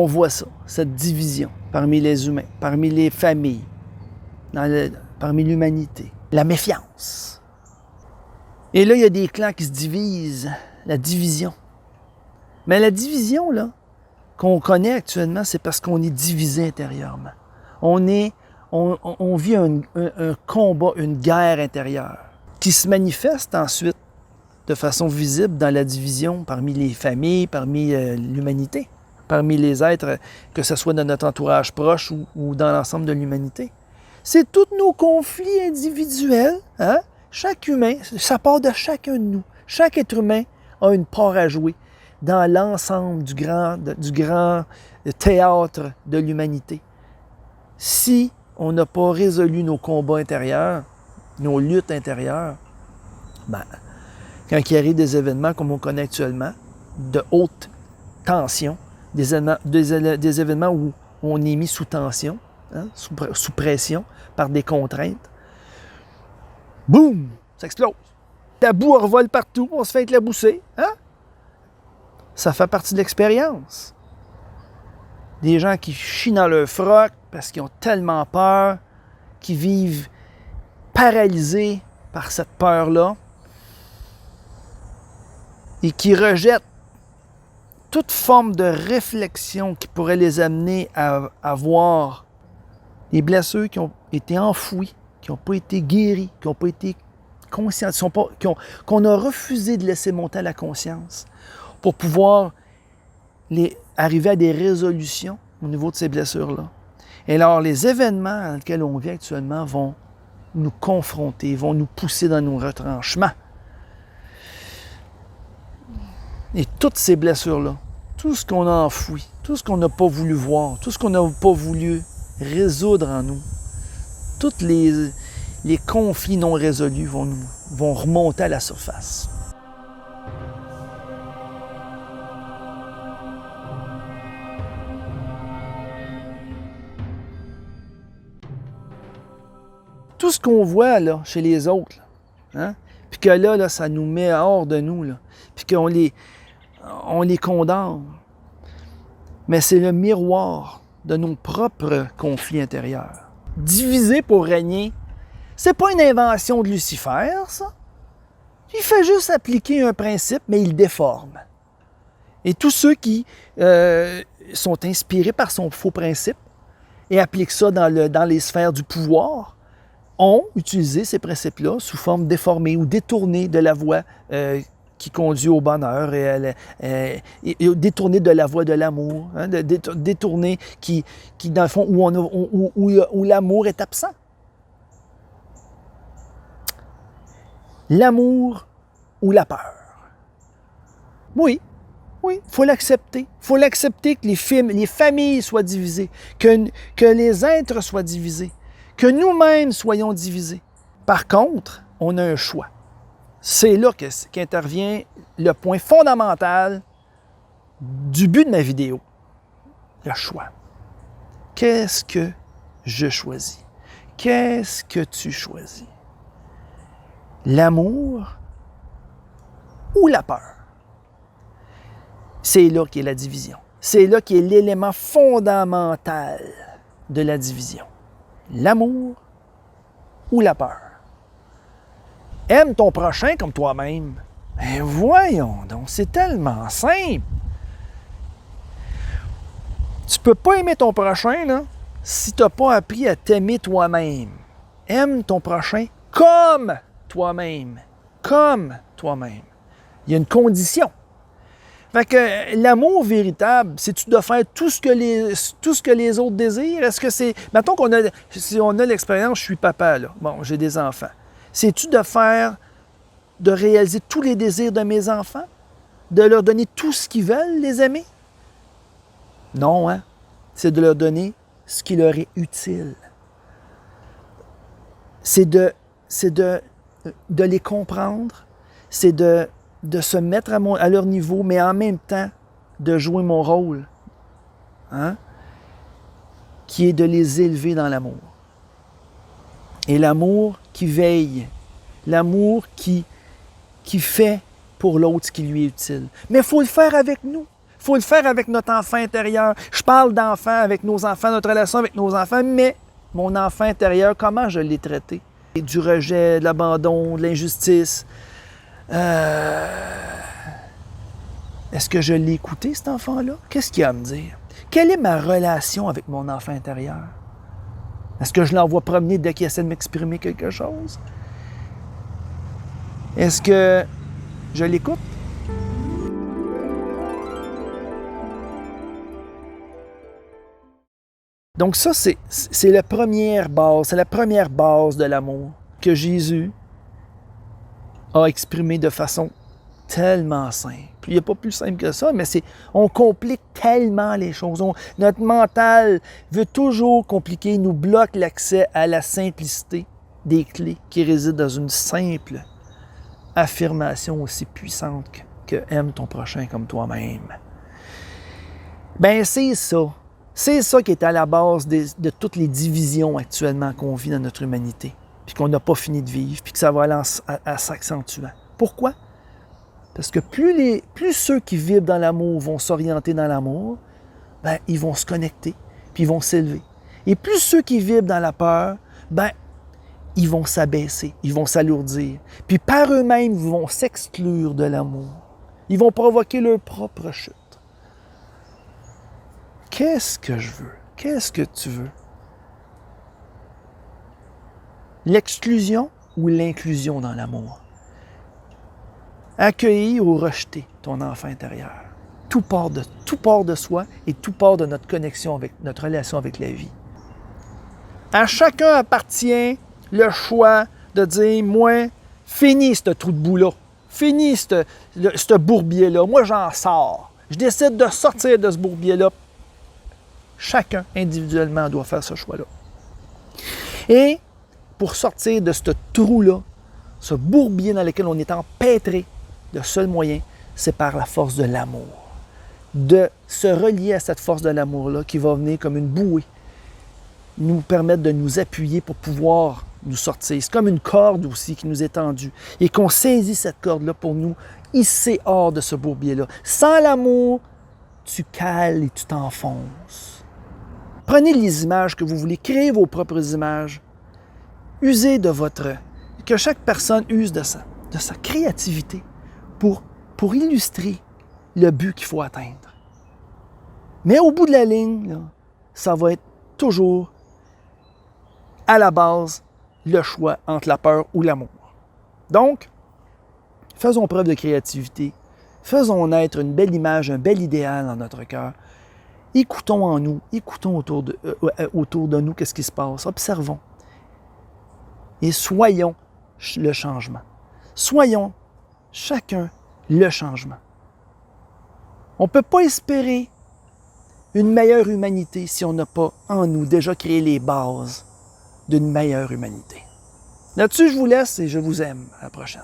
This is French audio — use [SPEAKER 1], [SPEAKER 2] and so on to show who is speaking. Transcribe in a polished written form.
[SPEAKER 1] on voit ça, cette division parmi les humains, parmi les familles, parmi l'humanité. La méfiance. Et là, il y a des clans qui se divisent. La division. Mais la division, là, qu'on connaît actuellement, c'est parce qu'on est divisé intérieurement. On vit un combat, une guerre intérieure qui se manifeste ensuite de façon visible dans la division parmi les familles, parmi l'humanité, parmi les êtres, que ce soit dans notre entourage proche ou dans l'ensemble de l'humanité. C'est tous nos conflits individuels, hein? Chaque humain, ça part de chacun de nous. Chaque être humain a une part à jouer dans l'ensemble du grand théâtre de l'humanité. Si on n'a pas résolu nos combats intérieurs, nos luttes intérieures, ben, quand il arrive des événements comme on connaît actuellement, de haute tension, des événements où on est mis sous tension, hein, sous pression, par des contraintes, boum, ça explose. La boue revole partout, on se fait éclabousser. Hein? Ça fait partie de l'expérience. Des gens qui chient dans leur froc parce qu'ils ont tellement peur, qui vivent paralysés par cette peur-là et qui rejettent toute forme de réflexion qui pourrait les amener à voir les blessures qui ont été enfouies, qui n'ont pas été guéries, qui n'ont pas été conscientes, qu'on a refusé de laisser monter à la conscience pour pouvoir arriver à des résolutions au niveau de ces blessures-là. Et alors, les événements dans lesquels on vit actuellement vont nous confronter, vont nous pousser dans nos retranchements. Et toutes ces blessures-là, tout ce qu'on a enfoui, tout ce qu'on n'a pas voulu voir, tout ce qu'on n'a pas voulu résoudre en nous, tous les conflits non résolus vont remonter à la surface. Tout ce qu'on voit là, chez les autres, hein, puis que là, ça nous met hors de nous, là, puis qu'on les condamne. Mais c'est le miroir de nos propres conflits intérieurs. Diviser pour régner, c'est pas une invention de Lucifer, ça. Il fait juste appliquer un principe, mais il le déforme. Et tous ceux qui sont inspirés par son faux principe et appliquent ça dans les sphères du pouvoir, ont utilisé ces principes-là sous forme déformée ou détournée de la voie qui conduit au bonheur et détournée de la voie de l'amour, hein, détournée qui dans le fond, où l'amour est absent. L'amour ou la peur. Oui, il faut l'accepter. Il faut l'accepter que les familles soient divisées, que les êtres soient divisés, que nous-mêmes soyons divisés. Par contre, on a un choix. C'est là qu'intervient le point fondamental du but de ma vidéo. Le choix. Qu'est-ce que je choisis? Qu'est-ce que tu choisis? L'amour ou la peur? C'est là qu'est la division. C'est là qu'est l'élément fondamental de la division. L'amour ou la peur? Aime ton prochain comme toi-même. Ben voyons donc, c'est tellement simple. Tu peux pas aimer ton prochain là, si tu n'as pas appris à t'aimer toi-même. Aime ton prochain comme toi-même. Comme toi-même. Il y a une condition. Fait que l'amour véritable, c'est-tu de faire tout ce que les autres désirent? Est-ce que c'est... Mettons si on a l'expérience, je suis papa, là. Bon, j'ai des enfants. C'est-tu de réaliser tous les désirs de mes enfants? De leur donner tout ce qu'ils veulent, les aimer? Non, hein? C'est de leur donner ce qui leur est utile. C'est de les comprendre, c'est de se mettre à leur niveau, mais en même temps de jouer mon rôle, hein? Qui est de les élever dans l'amour. Et l'amour qui veille, l'amour qui fait pour l'autre ce qui lui est utile. Mais il faut le faire avec nous. Il faut le faire avec notre enfant intérieur. Je parle d'enfants avec nos enfants, notre relation avec nos enfants, mais mon enfant intérieur, comment je l'ai traité? Du rejet, de l'abandon, de l'injustice. Est-ce que je l'ai écouté, cet enfant-là? Qu'est-ce qu'il a à me dire? Quelle est ma relation avec mon enfant intérieur? Est-ce que je l'envoie promener dès qu'il essaie de m'exprimer quelque chose? Est-ce que je l'écoute? Donc ça, c'est la première base, c'est la première base de l'amour que Jésus a exprimé de façon tellement simple. Il n'y a pas plus simple que ça, mais on complique tellement les choses. Notre mental veut toujours compliquer, nous bloque l'accès à la simplicité des clés qui résident dans une simple affirmation aussi puissante que aime ton prochain comme toi-même. Ben c'est ça. C'est ça qui est à la base de toutes les divisions actuellement qu'on vit dans notre humanité, puis qu'on n'a pas fini de vivre, puis que ça va aller en s'accentuant. Pourquoi? Parce que plus ceux qui vivent dans l'amour vont s'orienter dans l'amour, ben, ils vont se connecter, puis ils vont s'élever. Et plus ceux qui vivent dans la peur, ben, ils vont s'abaisser, ils vont s'alourdir. Puis par eux-mêmes, ils vont s'exclure de l'amour. Ils vont provoquer leur propre chute. Qu'est-ce que je veux? Qu'est-ce que tu veux? L'exclusion ou l'inclusion dans l'amour? Accueillir ou rejeter ton enfant intérieur? Tout part de soi et tout part de notre connexion avec notre relation avec la vie. À chacun appartient le choix de dire, moi, finis ce trou de boue-là. Finis ce bourbier-là. Moi, j'en sors. Je décide de sortir de ce bourbier-là. Chacun, individuellement, doit faire ce choix-là. Et pour sortir de ce trou-là, ce bourbier dans lequel on est empêtré, le seul moyen, c'est par la force de l'amour. De se relier à cette force de l'amour-là qui va venir comme une bouée, nous permettre de nous appuyer pour pouvoir nous sortir. C'est comme une corde aussi qui nous est tendue et qu'on saisit cette corde-là pour nous hisser hors de ce bourbier-là. Sans l'amour, tu cales et tu t'enfonces. Prenez les images que vous voulez, créez vos propres images. Usez de que chaque personne use de sa créativité pour illustrer le but qu'il faut atteindre. Mais au bout de la ligne, là, ça va être toujours, à la base, le choix entre la peur ou l'amour. Donc, faisons preuve de créativité. Faisons naître une belle image, un bel idéal dans notre cœur. Écoutons en nous, écoutons autour de nous qu'est-ce qui se passe. Observons. Et soyons le changement. Soyons chacun le changement. On ne peut pas espérer une meilleure humanité si on n'a pas en nous déjà créé les bases d'une meilleure humanité. Là-dessus, je vous laisse et je vous aime. À la prochaine.